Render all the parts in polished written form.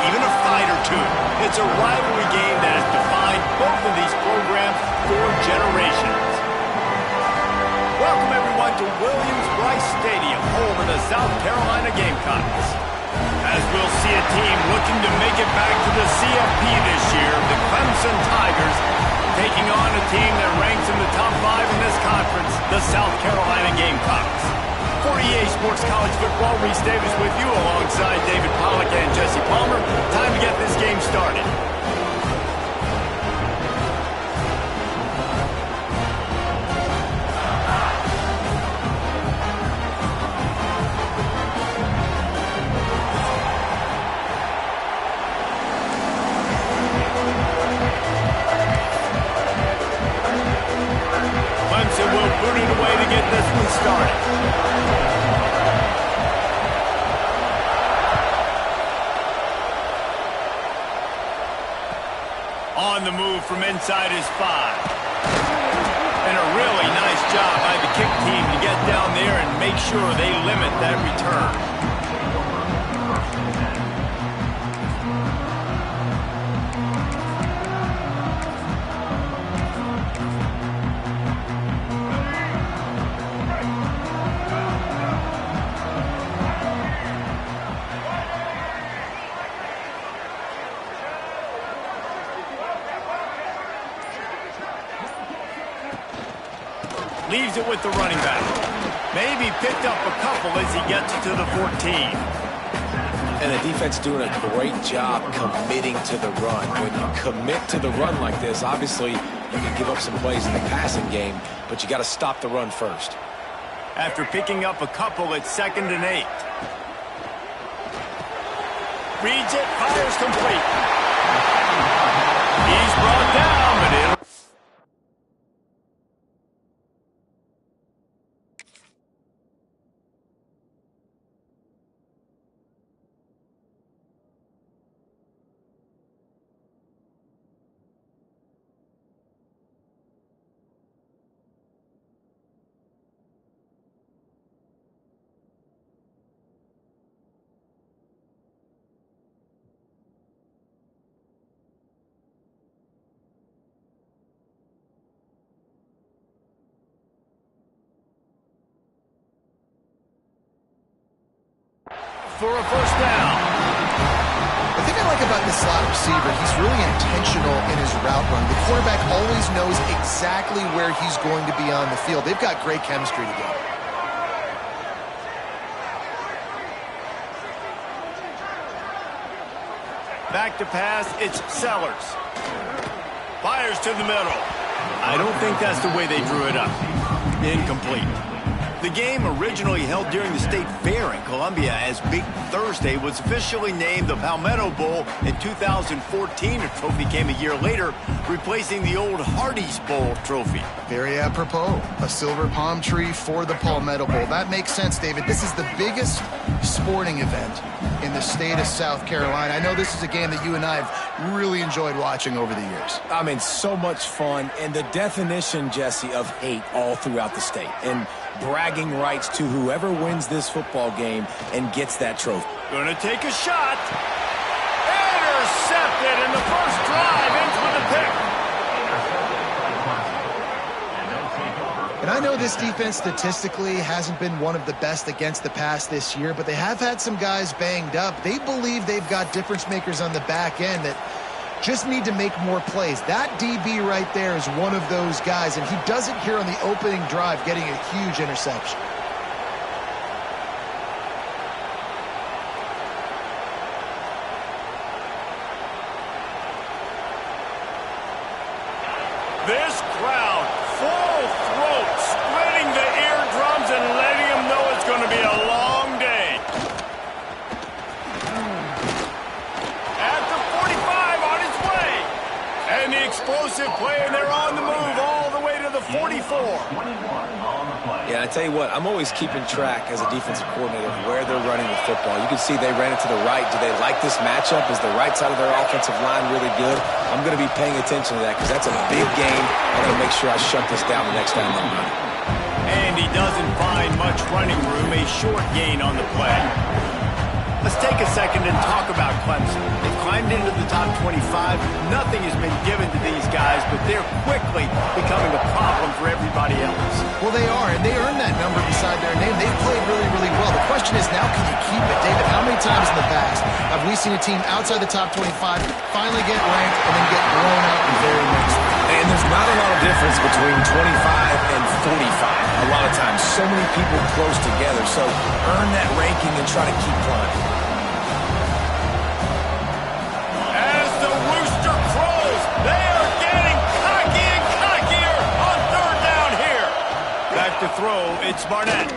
even a fight or two. It's a rivalry game that has defined both of these programs for generations. Welcome, everyone, to Williams-Brice Stadium, home of the South Carolina Gamecocks. As we'll see a team looking to make it back to the CFP this year, the Clemson Tigers, taking on a team that ranks in the top 5 in this conference, the South Carolina Gamecocks. For EA Sports College Football, Reese Davis with you alongside David Pollack and Jesse Palmer. Time to get this game started. Clemson will boot it away to get this one started. On the move from inside his 5. And a really nice job by the kick team to get down there and make sure they limit that return. Leaves it with the running back. Maybe picked up a couple as he gets to the 14. And the defense doing a great job committing to the run. When you commit to the run like this, obviously you can give up some plays in the passing game, but you got to stop the run first. After picking up a couple, it's 2nd and 8. Reads it, fires complete. He's brought down, but it'll... for a first down. The thing I like about this slot receiver, he's really intentional in his route run. The quarterback always knows exactly where he's going to be on the field. They've got great chemistry together. Back to pass, it's Sellers. Fires to the middle. I don't think that's the way they drew it up. Incomplete. The game, originally held during the State Fair in Columbia as Big Thursday, was officially named the Palmetto Bowl in 2014. A trophy came a year later, replacing the old Hardee's Bowl trophy. Very apropos. A silver palm tree for the Palmetto Bowl. That makes sense, David. This is the biggest sporting event in the state of South Carolina. I know this is a game that you and I have really enjoyed watching over the years. I mean, so much fun, and the definition, Jesse, of hate all throughout the state. And bragging rights to whoever wins this football game and gets that trophy. Gonna take a shot. Intercepted in the first drive, ends with a pick. And I know this defense statistically hasn't been one of the best against the pass this year, but they have had some guys banged up. They believe they've got difference makers on the back end that just need to make more plays. That DB right there is one of those guys, and he does it here on the opening drive, getting a huge interception. This crowd, full throat, splitting the eardrums and letting them know it's going to be a long day. At the 45, on its way. And the explosive play, and they're on the move all the way to the 44. Yeah, I tell you what, I'm always keeping track as a defensive coordinator of where they're running the football. You can see they ran it to the right. Do they like this matchup? Is the right side of their offensive line really good? I'm going to be paying attention to that because that's a big game. I'm going to make sure I shut this down the next time they run it. And he doesn't find much running room, a short gain on the play. Let's take a second and talk about Clemson. They've climbed into the top 25. Nothing has been given to these guys, but they're quickly becoming a problem for everybody else. Well, they are, and they earned that number beside their name. They've played really, really well. The question is now, can you keep it? David, how many times in the past have we seen a team outside the top 25 finally get ranked and then get blown out the very next week? And there's not a lot of difference between 25 and 45. A lot of times, so many people close together. So earn that ranking and try to keep climbing. As the rooster crows, they are getting cocky and cockier on third down here. Back to throw, it's Barnett.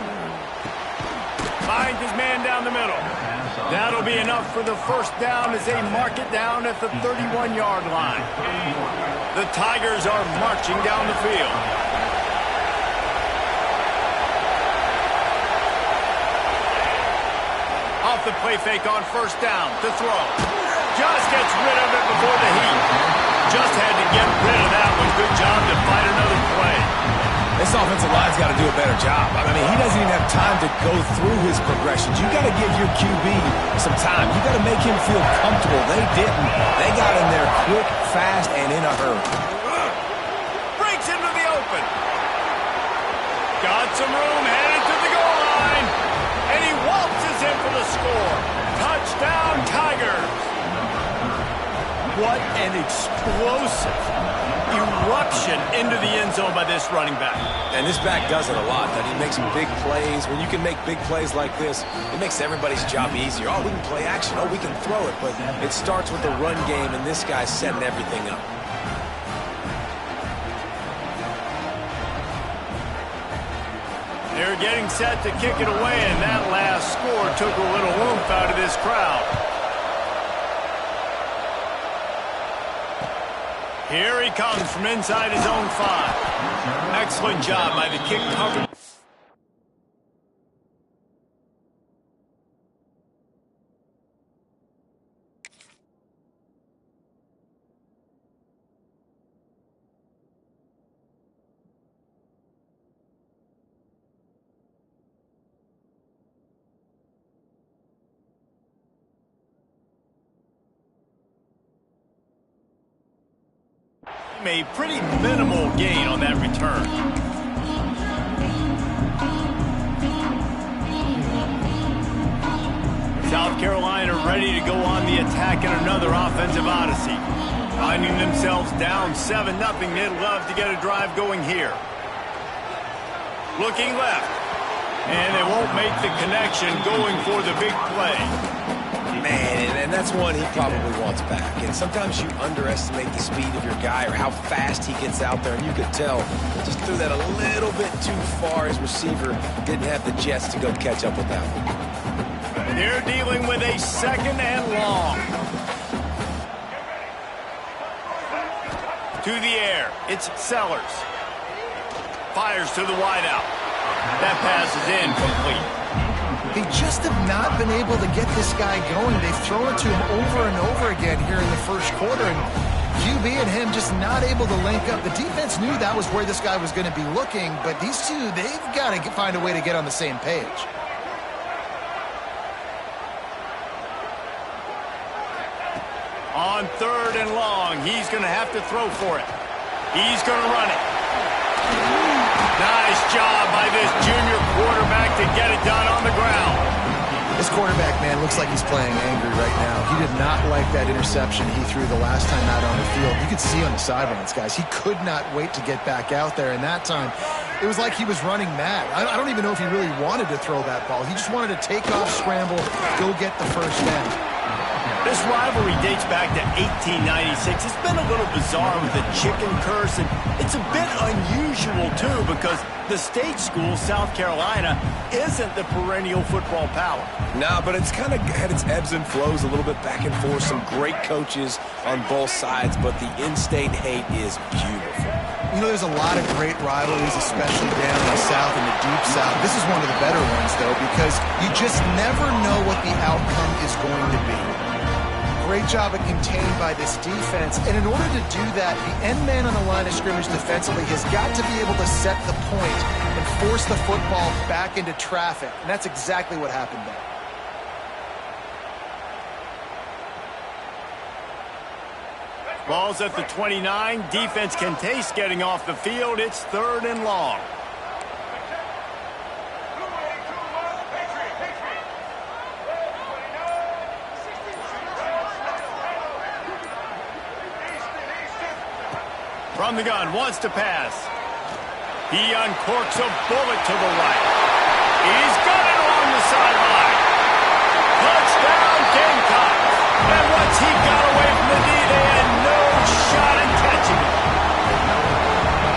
Finds his man down the middle. That'll be enough for the first down as they mark it down at the 31-yard line. The Tigers are marching down the field. Off the play fake on first down to throw. Just gets rid of it before the heat. Just had to get rid of that one. Good job to fight another play. This offensive line's got to do a better job. I mean, he doesn't even have time to go through his progressions. You got to give your QB some time. You got to make him feel comfortable. They didn't. They got in there quick, fast, and in a hurry. Breaks into the open. Got some room, headed to the goal line. And he waltzes in for the score. Touchdown, Tigers. What an explosive eruption into the end zone by this running back. And this back does it a lot. That he makes big plays. When you can make big plays like this, it makes everybody's job easier. Oh, we can play action. Oh, we can throw it. But it starts with the run game, and this guy's setting everything up. They're getting set to kick it away, and that last score took a little oomph out of this crowd. Here he comes from inside his own 5. Excellent job by the kick cover. A pretty minimal gain on that return. South Carolina ready to go on the attack in another offensive odyssey. Finding themselves down 7-0, they'd love to get a drive going here. Looking left. And they won't make the connection going for the big play. Man, and that's one he probably wants back. And sometimes you underestimate the speed of your guy or how fast he gets out there, and you could tell just threw that a little bit too far. His receiver didn't have the jets to go catch up with that one. They're dealing with a second and long. To the air, it's Sellers. Fires to the wideout. That pass is incomplete. They just have not been able to get this guy going. They've thrown it to him over and over again here in the first quarter, and QB and him just not able to link up. The defense knew that was where this guy was going to be looking, but these two, they've got to find a way to get on the same page. On third and long, he's going to have to throw for it. He's going to run it. Nice job by this junior quarterback to get it done on the ground. This quarterback, man, looks like he's playing angry right now. He did not like that interception he threw the last time out on the field. You could see on the sidelines, guys. He could not wait to get back out there, and that time it was like he was running mad. I don't even know if he really wanted to throw that ball. He just wanted to take off, scramble, go get the first down. This rivalry dates back to 1896. It's been a little bizarre with the chicken curse, and it's a bit unusual, too, because the state school, South Carolina, isn't the perennial football power. Nah, but it's kind of had its ebbs and flows, a little bit back and forth. Some great coaches on both sides, but the in-state hate is beautiful. You know, there's a lot of great rivalries, especially down in the South and the Deep South. This is one of the better ones, though, because you just never know what the outcome is going to be. Great job at contained by this defense. And in order to do that, the end man on the line of scrimmage defensively has got to be able to set the point and force the football back into traffic. And that's exactly what happened there. Ball's at the 29. Defense can taste getting off the field. It's 3rd and long. From the gun, wants to pass. He uncorks a bullet to the right. He's got it along the sideline. Touchdown, Gamecocks. And once he got away from the knee, they had no shot at catching him.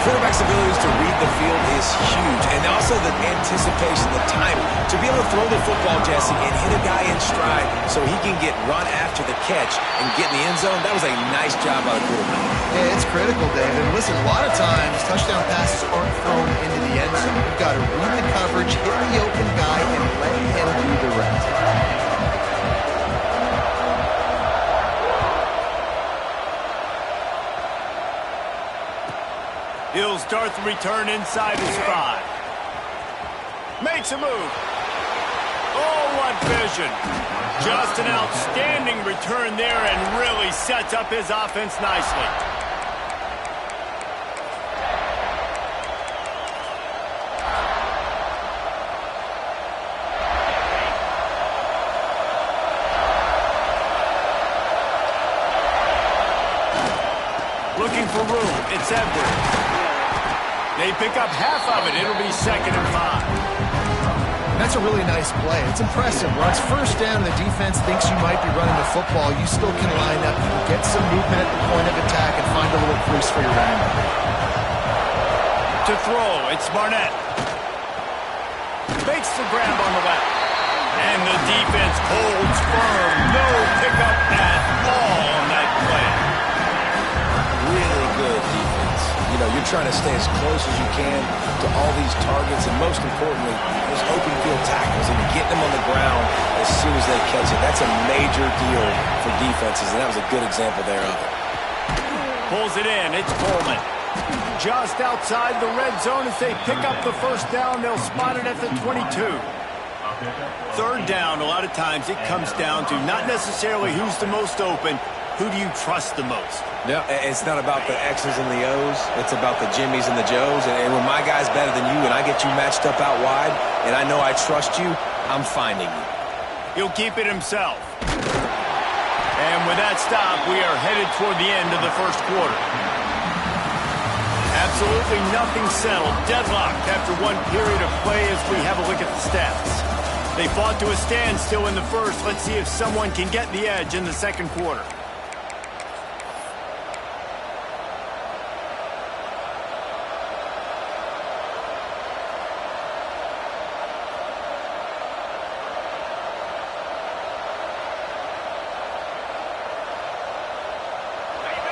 Quarterback's abilities to read the field is huge, and also the anticipation, the timing. To be able to throw the football, Jesse, and hit a guy in stride so he can get run after the catch and get in the end zone, that was a nice job by the quarterback. Yeah, it's critical, David. And listen, a lot of times touchdown passes aren't thrown into the end zone. You've got to read the coverage, hit the open guy, and let him do the rest. He'll start the return inside his 5. Makes a move. Oh, what vision. Just an outstanding return there and really sets up his offense nicely. Looking for room. It's Edwards. They pick up half of it. It'll be 2nd and 5. That's a really nice play. It's impressive. When it's first down, the defense thinks you might be running the football. You still can line up, get some movement at the point of attack, and find a little crease for your running back. To throw, it's Barnett. Makes the grab on the left. And the defense holds firm. No pickup at all on that play. Really good defense. You know, you're trying to stay as close as you can to all these targets, and most importantly, those open field tackles, and getting them on the ground as soon as they catch it. That's a major deal for defenses, and that was a good example there of it. Pulls it in. It's Coleman. Just outside the red zone as they pick up the first down. They'll spot it at the 22. 3rd down, a lot of times it comes down to not necessarily who's the most open, who do you trust the most? Yeah, it's not about the X's and the O's. It's about the Jimmies and the Joes. And when my guy's better than you and I get you matched up out wide and I know I trust you, I'm finding you. He'll keep it himself. And with that stop, we are headed toward the end of the first quarter. Absolutely nothing settled. Deadlocked after one period of play as we have a look at the stats. They fought to a standstill in the first. Let's see if someone can get the edge in the second quarter.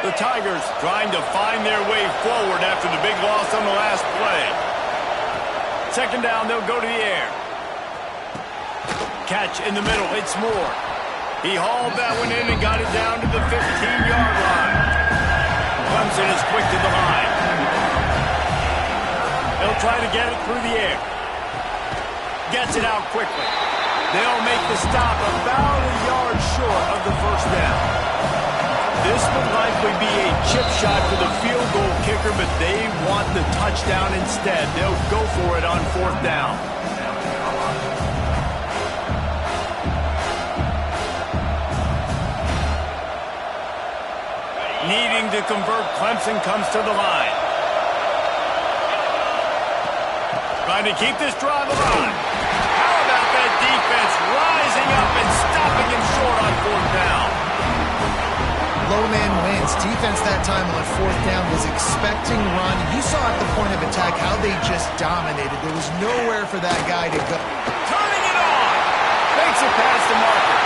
The Tigers trying to find their way forward after the big loss on the last play. 2nd down, they'll go to the air. Catch in the middle, it's Moore. He hauled that one in and got it down to the 15-yard line. Clemson is quick to the line. They'll try to get it through the air. Gets it out quickly. They'll make the stop about a yard short of the first down. This would likely be a chip shot for the field goal kicker, but they want the touchdown instead. They'll go for it on 4th down. Needing to convert, Clemson comes to the line. Trying to keep this drive alive. How about that defense rising up and stopping him short on 4th down? Low man wins. Defense that time on 4th down was expecting run. You saw at the point of attack how they just dominated. There was nowhere for that guy to go. Turning it on. Makes a pass to Marker.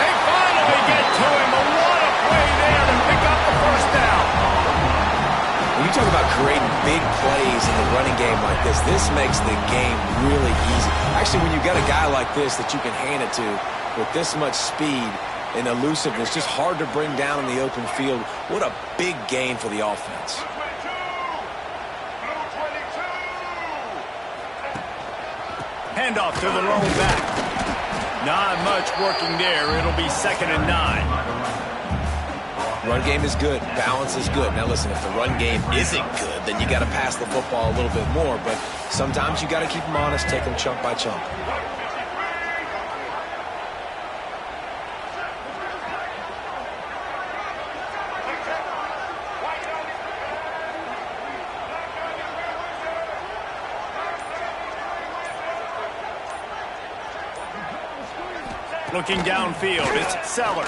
They finally get to him. But what a play there to pick up the first down. When you talk about creating big plays in the running game like this makes the game really easy. Actually, when you got a guy like this that you can hand it to with this much speed and elusiveness, just hard to bring down in the open field. What a big gain for the offense. Handoff to the lone back. Not much working there. It'll be 2nd and 9. Run game is good. Balance is good. Now, listen, if the run game isn't good, then you got to pass the football a little bit more. But sometimes you got to keep them honest, take them chunk by chunk. Looking downfield, it's Sellers.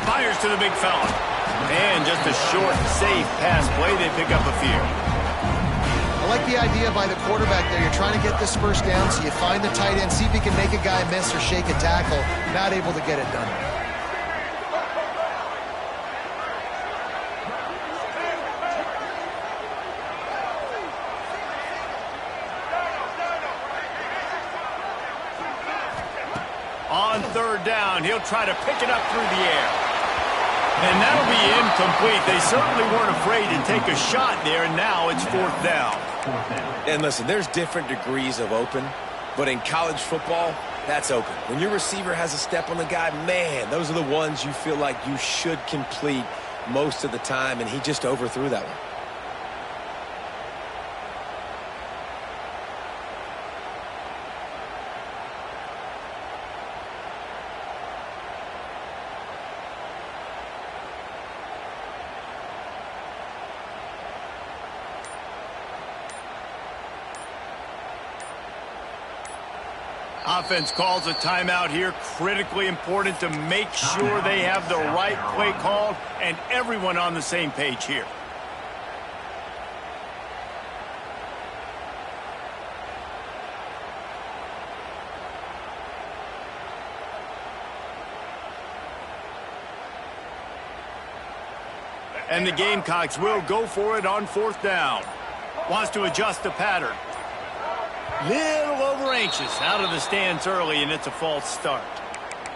Fires to the big fella. And just a short, safe pass play. They pick up a few. I like the idea by the quarterback there. You're trying to get this first down, so you find the tight end, see if he can make a guy miss or shake a tackle. Not able to get it done. On third down, he'll try to pick it up through the air. And that'll be incomplete. They certainly weren't afraid to take a shot there, and now it's fourth down. And listen, there's different degrees of open, but in college football, that's open. When your receiver has a step on the guy, man, those are the ones you feel like you should complete most of the time, and he just overthrew that one. Offense calls a timeout here. Critically important to make sure they have the right play called and everyone on the same page here. And the Gamecocks will go for it on fourth down. Wants to adjust the pattern. Little over anxious out of the stands early, and it's a false start.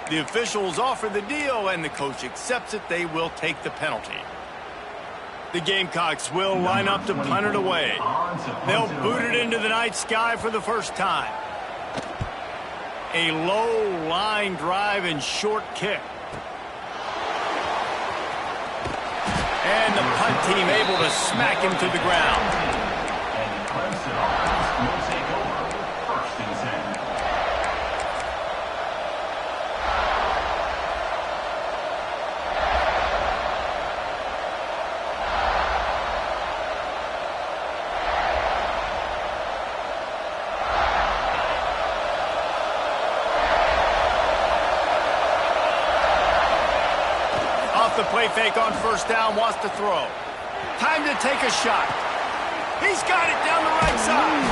The officials offer the deal, and the coach accepts it. They will take the penalty. The Gamecocks will line up to punt it away. They'll boot it into the night sky for the first time. A low line drive and short kick. And the punt team able to smack him to the ground. The play fake on first down, wants to throw. Time to take a shot. He's got it down the right side.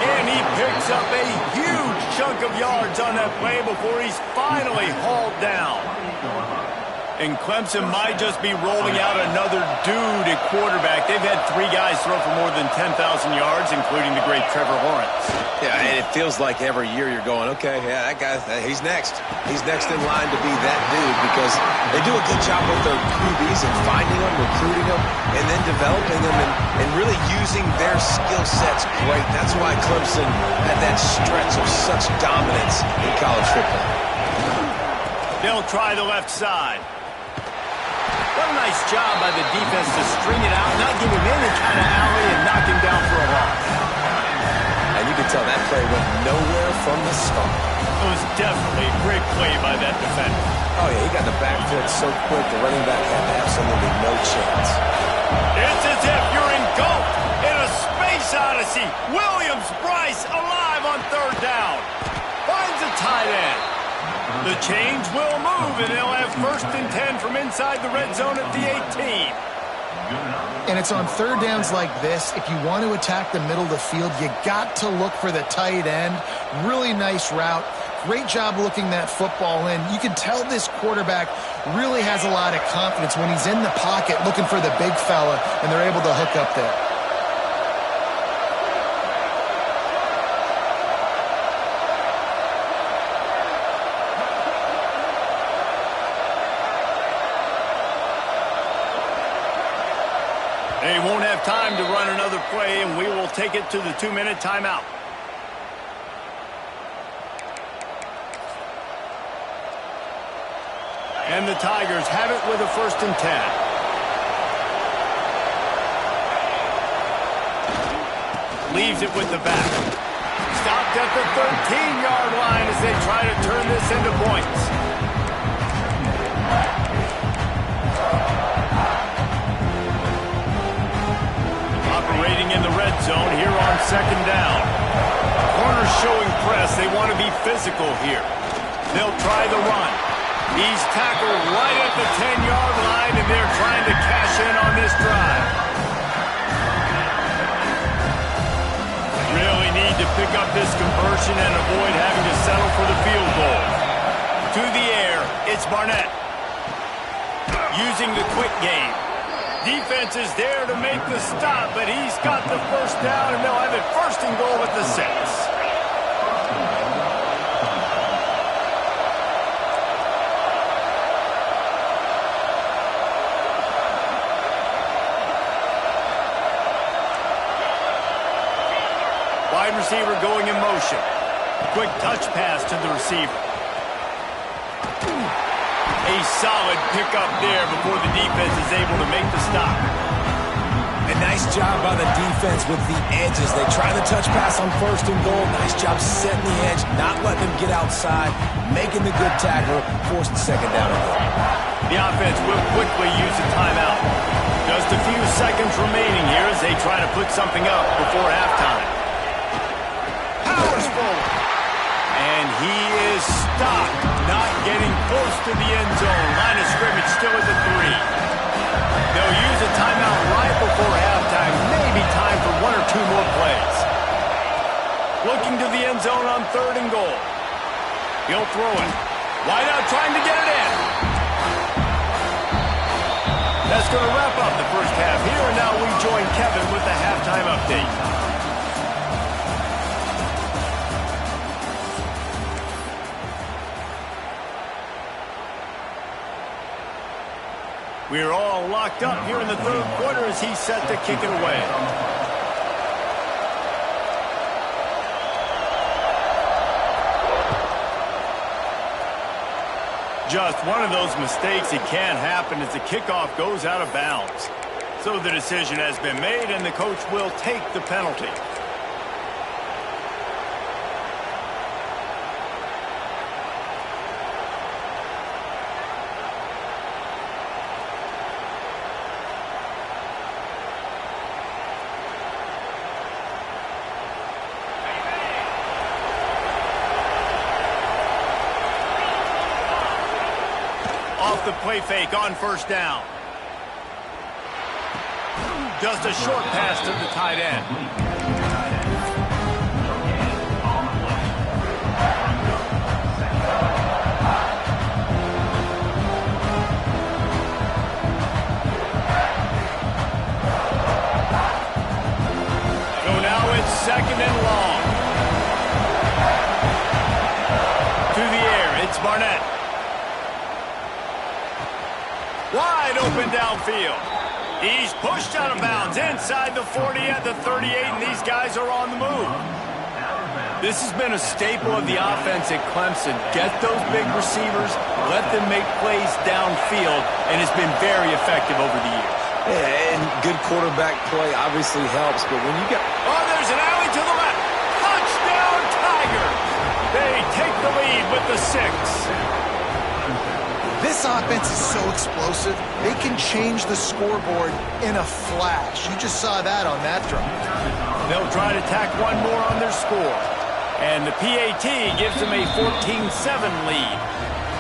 And he picks up a huge chunk of yards on that play before he's finally hauled down. And Clemson might just be rolling out another dude at quarterback. They've had 3 guys throw for more than 10,000 yards, including the great Trevor Lawrence. Yeah, and it feels like every year you're going, okay, yeah, that guy, he's next. He's next in line to be that dude because they do a good job with their QBs and finding them, recruiting them, and then developing them and really using their skill sets great. That's why Clemson had that stretch of such dominance in college football. They'll try the left side. What a nice job by the defense to string it out, not give him any kind of alley, and knock him down for a loss. And you can tell that play went nowhere from the start. It was definitely a great play by that defender. Oh, yeah, he got the backfield so quick, the running back had absolutely no chance. It's as if you're engulfed in a space odyssey. Williams-Brice alive on third down. Finds a tight end. The change will move, and they'll have first and 10 from inside the red zone at the 18. And it's on third downs like this. If you want to attack the middle of the field, you got to look for the tight end. Really nice route. Great job looking that football in. You can tell this quarterback really has a lot of confidence when he's in the pocket looking for the big fella, and they're able to hook up there. They won't have time to run another play, and we will take it to the 2-minute timeout. And the Tigers have it with a 1st and 10. Leaves it with the back. Stopped at the 13-yard line as they try to turn this into points. Operating in the red zone here on 2nd down. Corners showing press. They want to be physical here. They'll try the run. He's tackled right at the 10-yard line, and they're trying to cash in on this drive. Really need to pick up this conversion and avoid having to settle for the field goal. To the air, it's Barnett. Using the quick game. Defense is there to make the stop, but he's got the 1st down, and they'll have it 1st and goal at the 6. Wide receiver going in motion. Quick touch pass to the receiver. A solid pickup there before the defense is able to make the stop. A nice job by the defense with the edges. They try the touch pass on 1st and goal. Nice job setting the edge, not letting them get outside, making the good tackle, forced the 2nd down and goal. The offense will quickly use a timeout. Just a few seconds remaining here as they try to put something up before halftime. Powers forward. And he is stopped, not getting close to the end zone. Line of scrimmage still at the 3. They'll use a timeout right before halftime. Maybe time for 1 or 2 more plays. Looking to the end zone on 3rd and goal. He'll throw it. Wide out trying to get it in. That's going to wrap up the 1st half here, and now we join Kevin with the halftime update. We're all locked up here in the 3rd quarter as he's set to kick it away. Just one of those mistakes that can happen as the kickoff goes out of bounds. So the decision has been made, and the coach will take the penalty. Off the play fake on 1st down. Just a short pass to the tight end. So now it's 2nd and long. To the air, it's Barnett. Wide open downfield. He's pushed out of bounds inside the 40 at the 38, and these guys are on the move. This has been a staple of the offense at Clemson. Get those big receivers, let them make plays downfield, and it's been very effective over the years. Yeah, and good quarterback play obviously helps, but when you get... Oh, there's an alley to the left. Touchdown, Tigers. They take the lead with the 6. This offense is so explosive, they can change the scoreboard in a flash. You just saw that on that drive. They'll try to tack one more on their score. And the PAT gives them a 14-7 lead.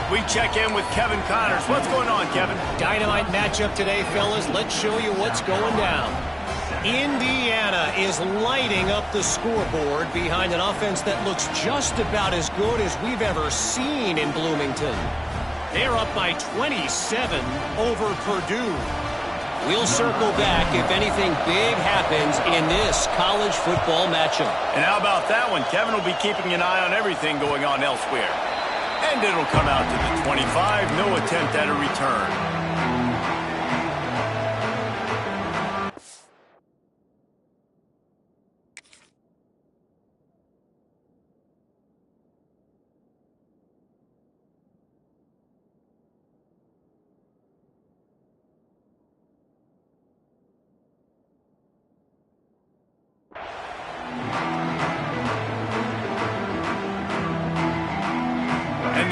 We check in with Kevin Connors. What's going on, Kevin? Dynamite matchup today, fellas. Let's show you what's going down. Indiana is lighting up the scoreboard behind an offense that looks just about as good as we've ever seen in Bloomington. They're up by 27 over Purdue. We'll circle back if anything big happens in this college football matchup. And how about that one? Kevin will be keeping an eye on everything going on elsewhere. And it'll come out to the 25. No attempt at a return.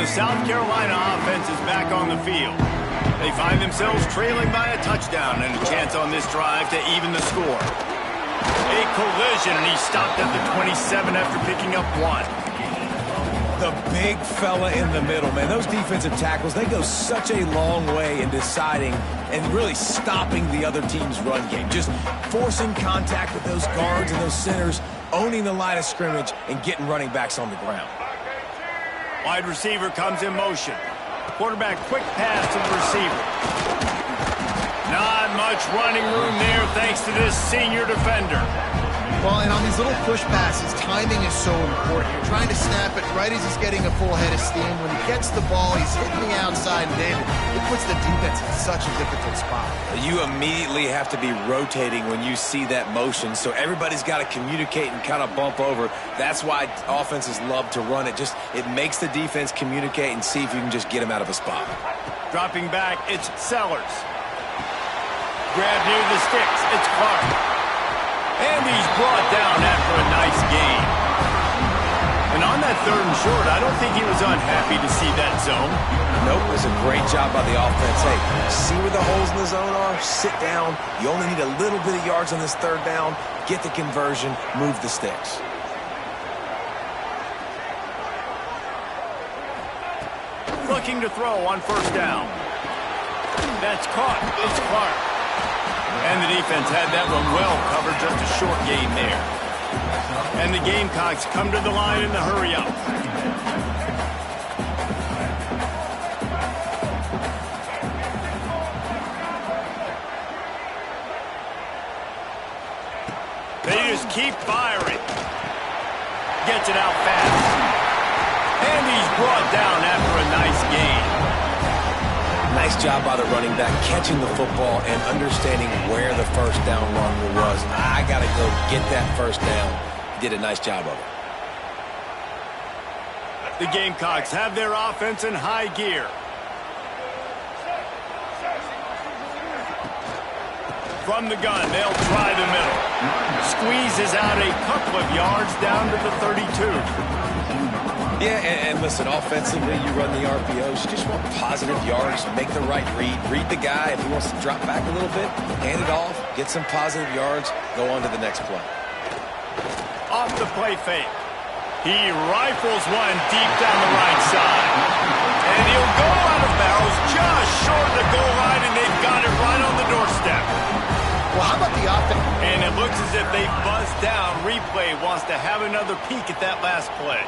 the South Carolina offense is back on the field. They find themselves trailing by a touchdown and a chance on this drive to even the score. A collision, and he stopped at the 27 after picking up 1. The big fella in the middle, man. Those defensive tackles, they go such a long way in deciding and really stopping the other team's run game. Just forcing contact with those guards and those centers, owning the line of scrimmage, and getting running backs on the ground. Wide receiver comes in motion. Quarterback quick pass to the receiver. Not much running room there thanks to this senior defender. Well, and on these little push passes, timing is so important. You're trying to snap it right as he's getting a full head of steam. When he gets the ball, he's hitting the outside, and David, it puts the defense in such a difficult spot. You immediately have to be rotating when you see that motion, so everybody's got to communicate and kind of bump over. That's why offenses love to run it. It makes the defense communicate and see if you can just get him out of a spot. Dropping back, it's Sellers. Grab near the sticks, it's Clark. And he's brought down after a nice gain. And on that 3rd and short, I don't think he was unhappy to see that zone. Nope, it was a great job by the offense. Hey, see where the holes in the zone are? Sit down. You only need a little bit of yards on this 3rd down. Get the conversion. Move the sticks. Looking to throw on 1st down. That's caught. It's Clark. And the defense had that one well covered, just a short gain there. And the Gamecocks come to the line in the hurry-up. They just keep firing. Gets it out fast. And he's brought down after a nice gain. Nice job by the running back catching the football and understanding where the 1st down run was. I got to go get that 1st down. Did a nice job of it. The Gamecocks have their offense in high gear. From the gun, they'll try the middle. Squeezes out a couple of yards down to the 32. Yeah, and listen, offensively, you run the RPOs. You just want positive yards, make the right read. Read the guy. If he wants to drop back a little bit, hand it off, get some positive yards, go on to the next play. Off the play fake. He rifles one deep down the right side. And he'll go out of bounds just short of the goal line, and they've got it right on the doorstep. Well, how about the offense? And it looks as if they buzzed down. Replay wants to have another peek at that last play.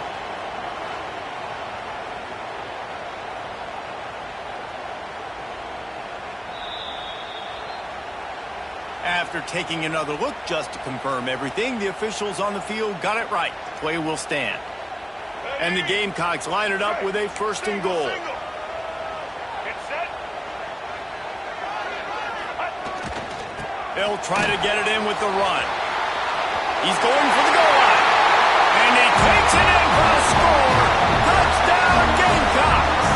After taking another look just to confirm everything, the officials on the field got it right. Play will stand. And the Gamecocks line it up with a 1st and goal. They'll try to get it in with the run. He's going for the goal line. And he takes it in for a score. Touchdown, Gamecocks!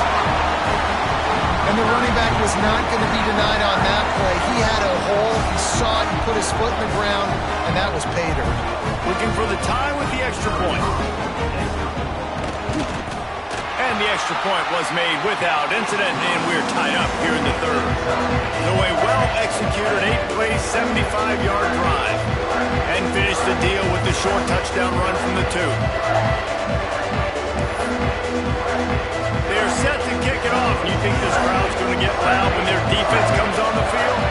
And the running back was not going to be denied on that play. He had a hole, he saw it, he put his foot in the ground, and that was pay dirt. Looking for the tie with the extra point. And the extra point was made without incident, and we're tied up here in the 3rd. So a well-executed 8-play, 75-yard drive. And finish the deal with the short touchdown run from the 2. They're set to kick it off. You think this crowd's going to get loud when their defense comes on the field?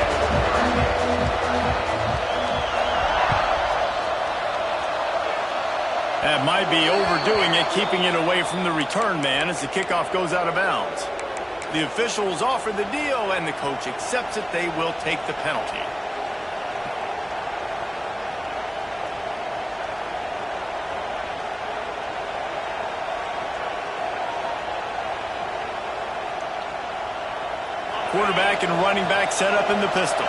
That might be overdoing it, keeping it away from the return man as the kickoff goes out of bounds. The officials offer the deal, and the coach accepts it. They will take the penalty. Quarterback and running back set up in the pistol.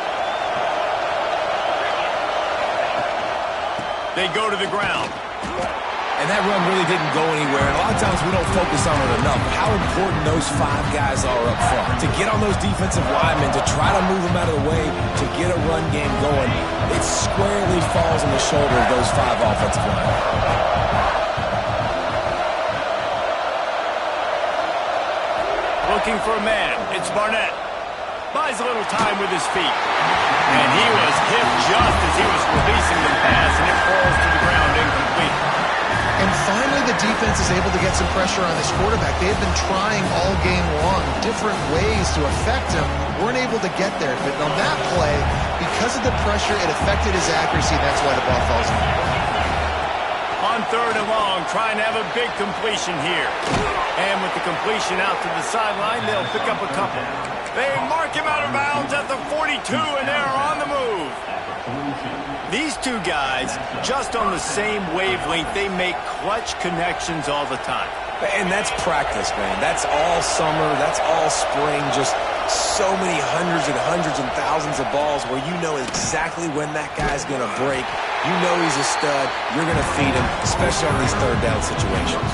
They go to the ground. And that run really didn't go anywhere. And a lot of times we don't focus on it enough. How important those 5 guys are up front. To get on those defensive linemen, to try to move them out of the way, to get a run game going, it squarely falls on the shoulder of those 5 offensive linemen. Looking for a man. It's Barnett. Buys a little time with his feet. And he was hit just as he was releasing the pass, and it falls to the ground incomplete. And finally, the defense is able to get some pressure on this quarterback. They have been trying all game long different ways to affect him. Weren't able to get there. But on that play, because of the pressure, it affected his accuracy. That's why the ball falls in. On 3rd and long, trying to have a big completion here. And with the completion out to the sideline, they'll pick up a couple. They mark him out of bounds at the 42, and they're on the move. These two guys, just on the same wavelength, they make clutch connections all the time. And that's practice, man. That's all summer. That's all spring. Just so many hundreds and thousands of balls where you know exactly when that guy's going to break. You know he's a stud. You're going to feed him, especially on these 3rd down situations.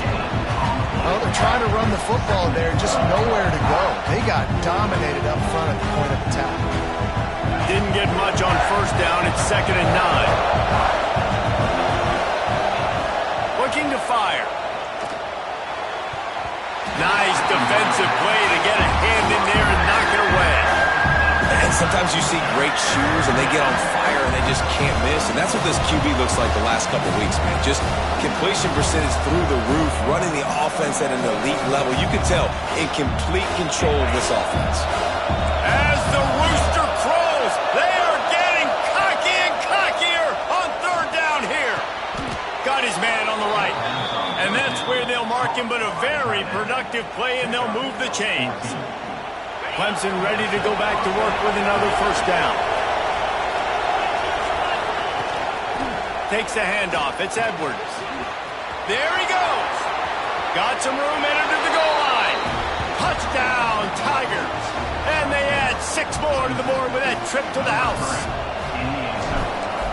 Well, they're trying to run the football there, just nowhere to go. They got dominated up front at the point of attack. Didn't get much on 1st down. It's 2nd and 9. Looking to fire. Nice defensive play to get a hand in there and knock it away. And sometimes you see great shooters and they get on fire and they just can't miss. And that's what this QB looks like the last couple weeks, man. Just completion percentage through the roof, running the offense at an elite level. You can tell in complete control of this offense. As the rooster crows, they are getting cocky and cockier on 3rd down here. Got his man on the right. And that's where they'll mark him, but a very productive play, and they'll move the chains. Clemson ready to go back to work with another 1st down. Takes the handoff. It's Edwards. There he goes. Got some room, entered to the goal line. Touchdown, Tigers. And they add 6 more to the board with that trip to the house.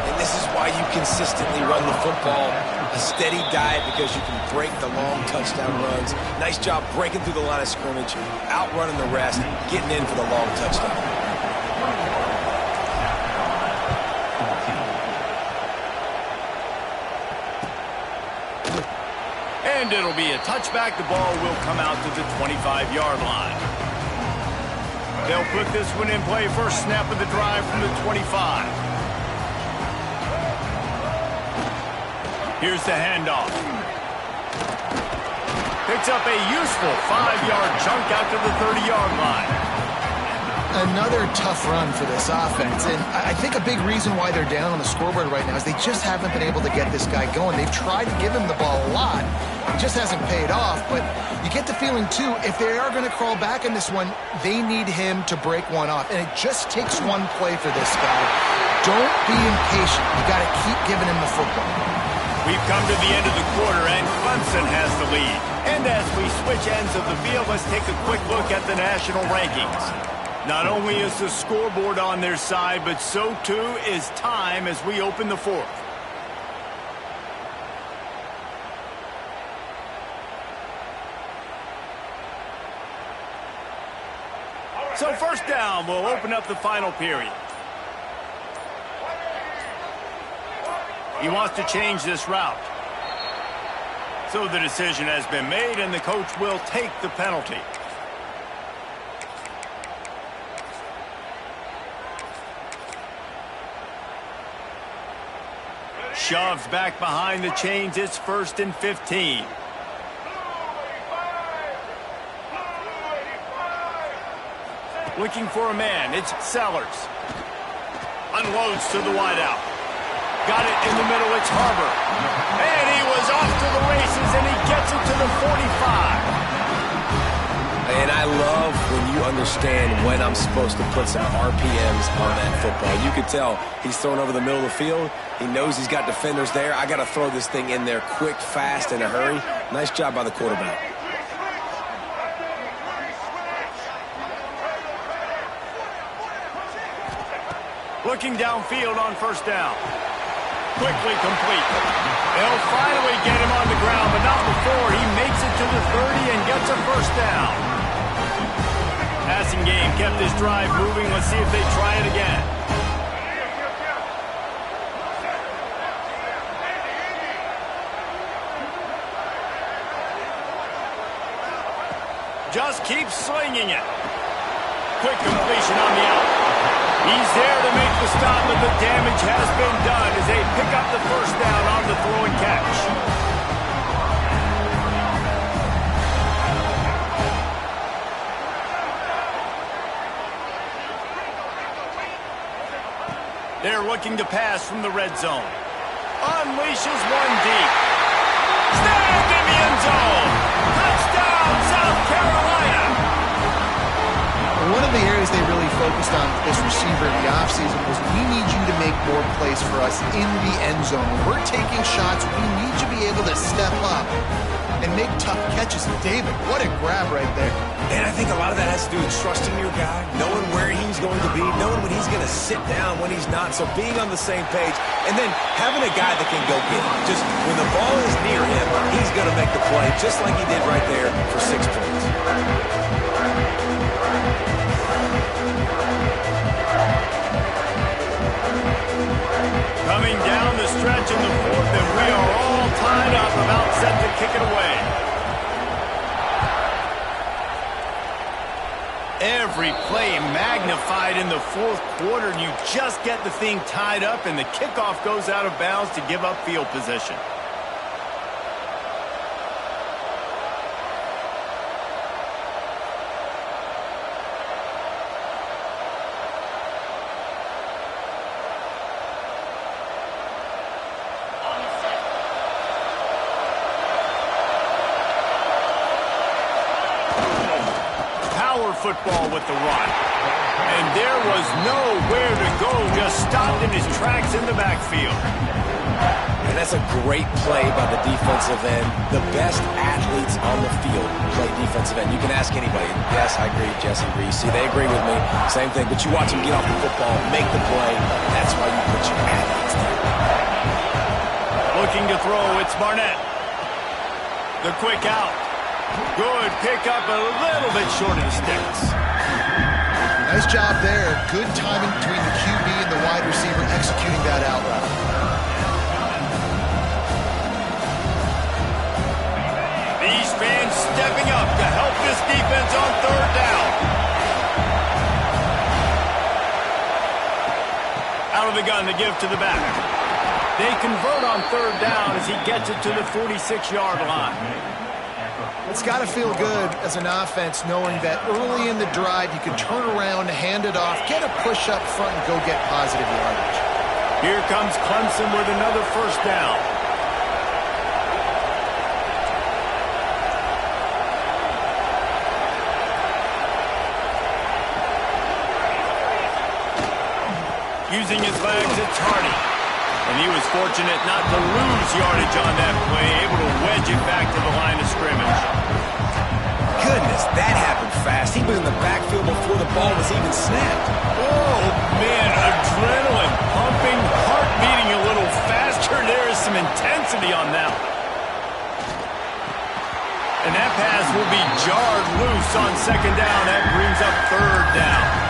And this is why you consistently run the football. A steady diet because you can break the long touchdown runs. Nice job breaking through the line of scrimmage, outrunning the rest, getting in for the long touchdown. And it'll be a touchback. The ball will come out to the 25-yard line. They'll put this one in play. First snap of the drive from the 25. Here's the handoff. Picks up a useful 5-yard chunk out to the 30-yard line. Another tough run for this offense, and I think a big reason why they're down on the scoreboard right now is they just haven't been able to get this guy going. They've tried to give him the ball a lot. It just hasn't paid off, but you get the feeling, too, if they are going to crawl back in this one, they need him to break one off, and it just takes one play for this guy. Don't be impatient. You got to keep giving him the football. We've come to the end of the quarter, and Clemson has the lead. And as we switch ends of the field, let's take a quick look at the national rankings. Not only is the scoreboard on their side, but so too is time as we open the 4th. So 1st down will open up the final period. He wants to change this route. So the decision has been made, and the coach will take the penalty. Shoves back behind the chains. It's 1st and 15. Looking for a man. It's Sellers. Unloads to the wideout. Got it in the middle. It's Harbor. And he was off to the races, and he gets it to the 45. And I love when you understand when I'm supposed to put some RPMs on that football. You could tell he's thrown over the middle of the field. He knows he's got defenders there. I got to throw this thing in there quick, fast, in a hurry. Nice job by the quarterback. Looking downfield on 1st down. Quickly complete. They'll finally get him on the ground, but not before he makes it to the 30 and gets a 1st down. Passing game kept this drive moving. Let's see if they try it again. Just keeps slinging it. Quick completion on the out. He's there to make the stop, but the damage has been done as they pick up the first down on the throw and catch. They're looking to pass from the red zone. Unleashes one deep. Snagged in the end zone. Touchdown, South Carolina. One of the areas they really focused on with this receiver in the offseason was we need you to make more plays for us in the end zone. When we're taking shots, we need you to be able to step up and make tough catches. David, what a grab right there. And I think a lot of that has to do with trusting your guy, knowing where he's going to be, knowing when he's going to sit down, when he's not. So being on the same page, and then having a guy that can go get it. Just when the ball is near him, he's going to make the play, just like he did right there for 6 points. Coming down the stretch in the fourth, and we are all tied up, about set to kick it away. Every play magnified in the fourth quarter, and you just get the thing tied up, and the kickoff goes out of bounds to give up field position. Football with the run. And there was nowhere to go, just stopped in his tracks in the backfield. And that's a great play by the defensive end. The best athletes on the field play defensive end. You can ask anybody. Yes, I agree, Jesse Reese. See, they agree with me. Same thing. But you watch them get off the football, make the play. That's why you put your athletes there. Looking to throw, it's Barnett. The quick out. Good pickup, a little bit short of the sticks. Nice job there. Good timing between the QB and the wide receiver executing that out route. These fans stepping up to help this defense on third down. Out of the gun to give to the back. They convert on third down as he gets it to the 46-yard line. It's got to feel good as an offense knowing that early in the drive you can turn around, hand it off, get a push up front, and go get positive yardage. Here comes Clemson with another first down. Using his legs, it's Hardy. And he was fortunate not to lose yardage on that play, able to wedge it back to the line of scrimmage. Goodness, that happened fast. He was in the backfield before the ball was even snapped. Oh, man, adrenaline pumping, heart beating a little faster. There is some intensity on that one. And that pass will be jarred loose on second down. That brings up third down.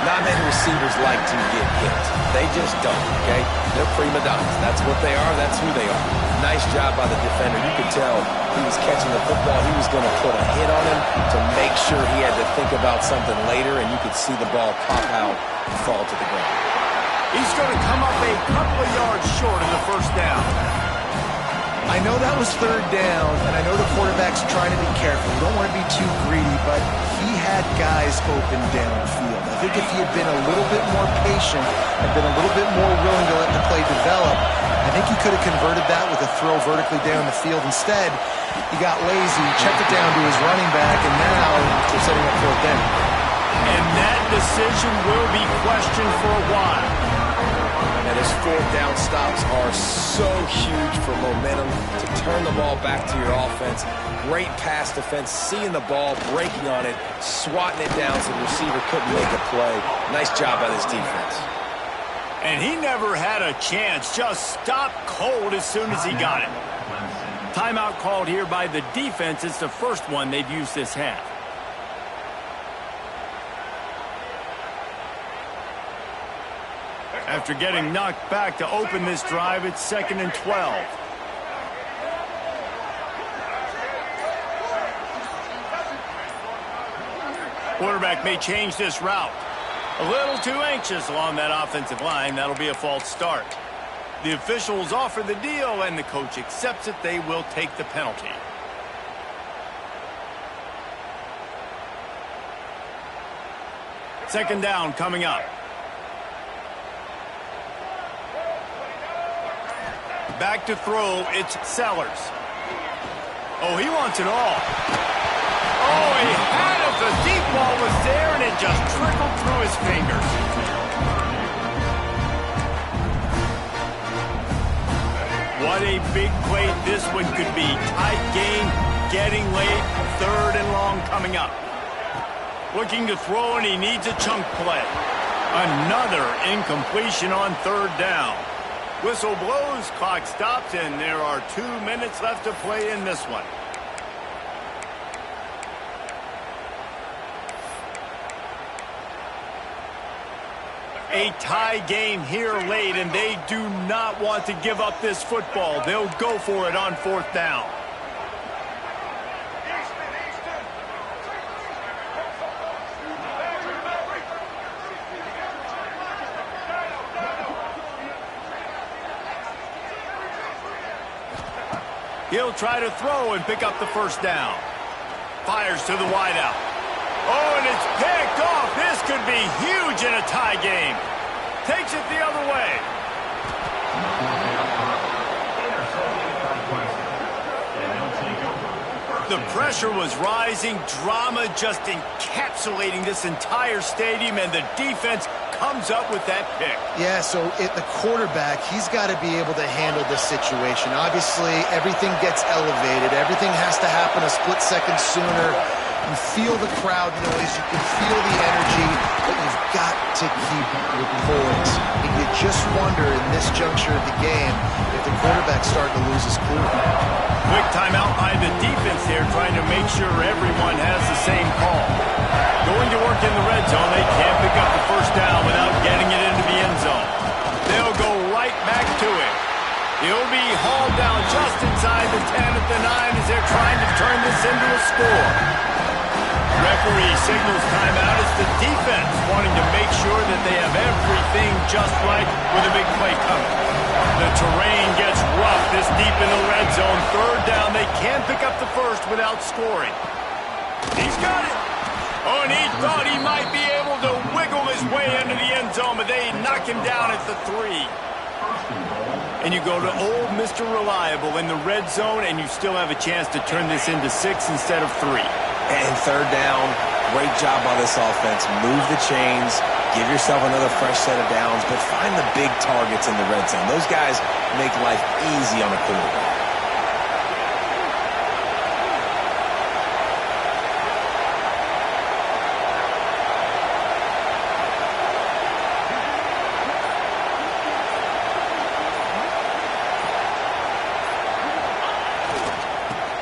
Not many receivers like to get hit. They just don't, okay? They're prima donnas. That's what they are. That's who they are. Nice job by the defender. You could tell he was catching the football. He was going to put a hit on him to make sure he had to think about something later, and you could see the ball pop out and fall to the ground. He's going to come up a couple of yards short of the first down. I know that was third down, and I know the quarterback's trying to be careful. You don't want to be too greedy, but he had guys open downfield. I think if he had been a little bit more patient and been a little bit more willing to let the play develop, I think he could have converted that with a throw vertically down the field. Instead, he got lazy, checked it down to his running back, and now they're setting up fourth down. And that decision will be questioned for a while. And his fourth down stops are so huge for momentum to turn the ball back to your offense. Great pass defense, seeing the ball, breaking on it, swatting it down so the receiver couldn't make a play. Nice job by this defense. And he never had a chance, just stopped cold as soon as he got it. Timeout called here by the defense. It's the first one they've used this half. After getting knocked back to open this drive, it's 2nd and 12. Quarterback may change this route. A little too anxious along that offensive line. That'll be a false start. The officials offer the deal, and the coach accepts it. They will take the penalty. Second down coming up. Back to throw, it's Sellers. Oh, he wants it all. Oh, he had it. The deep ball was there, and it just trickled through his fingers. What a big play this one could be. Tight game, getting late, third and long coming up. Looking to throw, and he needs a chunk play. Another incompletion on third down. Whistle blows, clock stops, and there are 2 minutes left to play in this one. A tie game here late, and they do not want to give up this football. They'll go for it on fourth down. He'll try to throw and pick up the first down. Fires to the wideout. Oh, and it's picked off. This could be huge in a tie game. Takes it the other way. The pressure was rising. Drama just encapsulating this entire stadium, and the defense comes up with that pick. Yeah, so the quarterback, he's got to be able to handle this situation. Obviously, everything gets elevated. Everything has to happen a split second sooner. You feel the crowd noise. You can feel the energy, but you've got to keep your poise. And you just wonder in this juncture of the game if the quarterback's starting to lose his cool. Quick timeout by the defense there, trying to make sure everyone has the same call. Going to work in the red zone. They can't pick up the first down without getting it into the end zone. They'll go right back to it. He'll be hauled down just inside the 10 at the 9 as they're trying to turn this into a score. Referee signals timeout. It's the defense wanting to make sure that they have everything just right with a big play coming. The terrain gets rough this deep in the red zone. Third down. They can't pick up the first without scoring. He's got it. Oh, and he thought he might be able to wiggle his way into the end zone, but they knock him down at the 3. And you go to old Mr. Reliable in the red zone, and you still have a chance to turn this into 6 instead of 3. And third down, great job by this offense. Move the chains, give yourself another fresh set of downs, but find the big targets in the red zone. Those guys make life easy on a quarterback.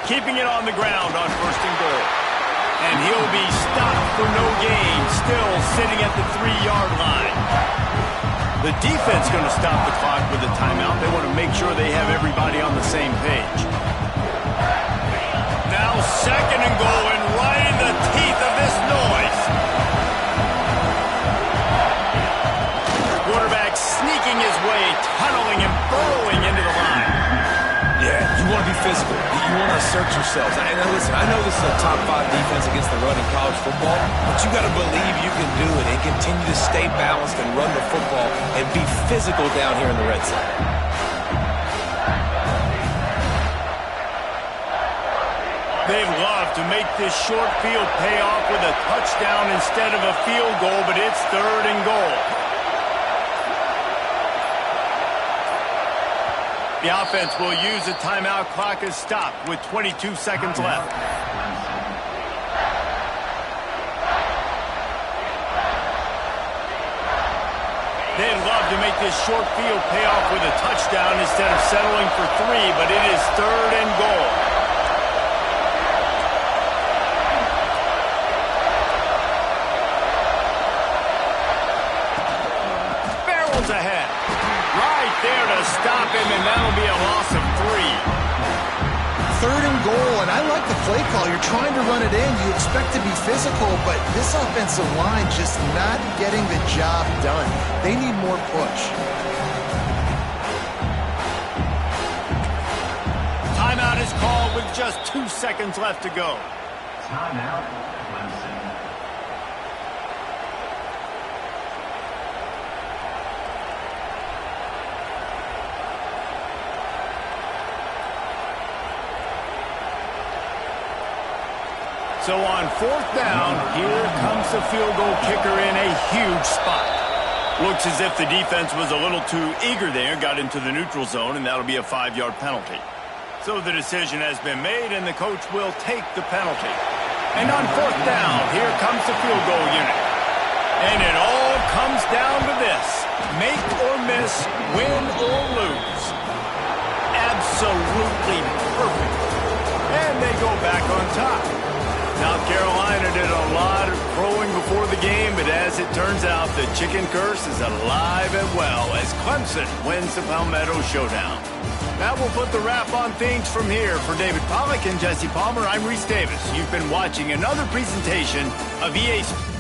Keeping it on the ground on first and goal. And he'll be stopped for no gain, still sitting at the 3-yard line. The defense going to stop the clock with a timeout. They want to make sure they have everybody on the same page. Now second and goal, and right in the teeth of this noise. Quarterback sneaking his way, tunneling and burrowing into the line. Yeah, you want to be physical. You want to assert yourselves. And listen, I know this is a top 5 defense against the run in college football, but you got to believe you can do it and continue to stay balanced and run the football and be physical down here in the red zone. They'd love to make this short field pay off with a touchdown instead of a field goal, but it's third and goal. The offense will use the timeout. Clock is stopped with 22 seconds left. They'd love to make this short field pay off with a touchdown instead of settling for 3, but it is third and goal. Barrels ahead. Right there to stop him, and that'll be a loss of 3. 3rd and goal, and I like the play call. You're trying to run it in. You expect to be physical, but this offensive line just not getting the job done. They need more push. Timeout is called with just 2 seconds left to go. Timeout, Clemson. So on 4th down, here comes the field goal kicker in a huge spot. Looks as if the defense was a little too eager there, got into the neutral zone, and that'll be a 5-yard penalty. So the decision has been made, and the coach will take the penalty. And on 4th down, here comes the field goal unit. And it all comes down to this: make or miss, win or lose. Absolutely perfect. And they go back on top. South Carolina did a lot of throwing before the game, but as it turns out, the chicken curse is alive and well as Clemson wins the Palmetto Showdown. That will put the wrap on things from here. For David Pollack and Jesse Palmer, I'm Reese Davis. You've been watching another presentation of EA Sports.